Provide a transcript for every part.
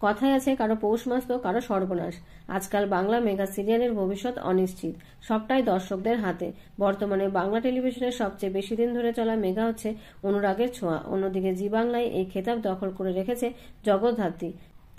কথায় আছে, কারো পৌষ মাস তো কারো সর্বনাশ। আজকাল বাংলা মেগা সিরিয়ালের ভবিষ্যৎ অনিশ্চিত, সবটাই দর্শকদের হাতে। বর্তমানে বাংলা টেলিভিশনের সবচেয়ে বেশি দিন ধরে চলা মেগা হচ্ছে অনুরাগের ছোঁয়া। অন্যদিকে জি বাংলায় এই খেতাব দখল করে রেখেছে জগদ্ধাত্রী।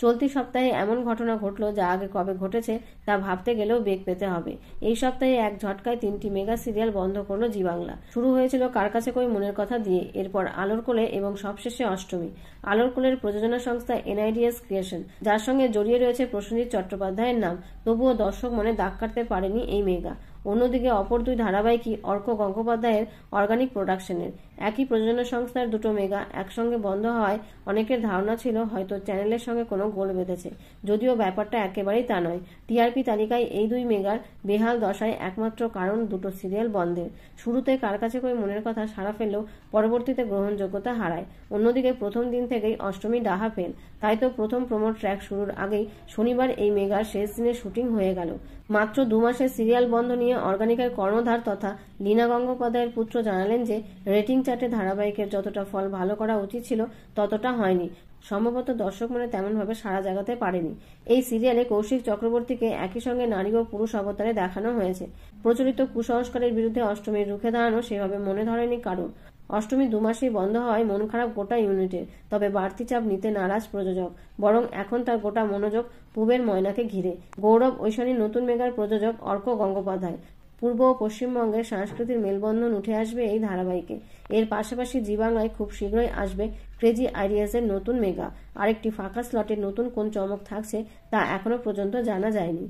চলতি সপ্তাহে এমন ঘটনা ঘটলো যা আগে কবে ঘটেছে তা ভাবতে গেলেও বেগ পেতে হবে। এই সপ্তাহে এক ঝটকায় 3টি মেগা সিরিয়াল বন্ধ করলো জি বাংলা। শুরু হয়েছিল কার কাছে কই মনের কথা দিয়ে, এরপর আলোর কোলে এবং সবশেষে অষ্টমী। আলোর কোলের প্রযোজনা সংস্থা NIDS ক্রিয়েশন, যার সঙ্গে জড়িয়ে রয়েছে প্রসেনজিৎ চট্টোপাধ্যায়ের নাম, তবুও দর্শক মনে দাগ কাটতে পারেনি এই মেগা। অন্যদিকে অপর দুই ধারাবাহিকই অর্ক গঙ্গোপাধ্যায়ের অর্গানিক প্রোডাকশনের। একই প্রযোজনা সংস্থার দুটো মেগা একসঙ্গে বন্ধ হওয়ায় অনেকের ধারণা ছিল হয়তো চ্যানেলের সঙ্গে কোনো গোল বেঁধেছে, যদিও ব্যাপারটা একেবারেই তা নয়। টিআরপি তালিকায় এই দুই মেগার বেহাল দশায় একমাত্র কারণ দুটো সিরিয়াল বন্ধের। শুরুতে কার কাছে কই মনের কথা সাড়া ফেললেও পরবর্তীতে গ্রহণযোগ্যতা হারায়। অন্যদিকে প্রথম দিন থেকেই অষ্টমী ডাহা ফেল। তাই তো প্রথম প্রোমো ট্র্যাক শুরুর আগেই শনিবার এই মেগার শেষ দিনে শুটিং হয়ে গেল। মাত্র 2 মাসের সিরিয়াল বন্ধ নিয়ে অর্গানিকের কর্ণধার তথা লীনা গঙ্গোপাধ্যায়ের পুত্র জানালেন যে রেটিং চার্টে ধারাবাহিকের যতটা ফল ভালো করা উচিত ছিল ততটা হয়নি। সম্ভবত দর্শক মনে তেমনভাবে সাড়া জাগাতে পারেনি। এই সিরিয়ালে কৌশিক চক্রবর্তীকে একই সঙ্গে নারী ও পুরুষ অবতারে দেখানো হয়েছে। প্রচলিত কুসংস্কারের বিরুদ্ধে অষ্টমীর রুখে দাঁড়ানো সেভাবে মনে ধরেনি কারণ। অষ্টমী 2 মাসেই বন্ধ হওয়ায় মন খারাপ গোটা ইউনিটের। তবে বাড়তি চাপ নিতে নারাজ প্রযোজক, বরং এখন তার গোটা মনোযোগ পূবের ময়নাকে ঘিরে। গৌরব ঐশানীর নতুন মেগার প্রযোজক অর্ক গঙ্গোপাধ্যায়। পূর্ব ও পশ্চিমবঙ্গের সংস্কৃতির মেলবন্ধন উঠে আসবে এই ধারাবাহিকে। এর পাশাপাশি জি বাংলায় খুব শীঘ্রই আসবে ক্রেজি আইডিয়াসের নতুন মেগা। আরেকটি ফাঁকা স্লটের নতুন কোন চমক থাকছে তা এখনো পর্যন্ত জানা যায়নি।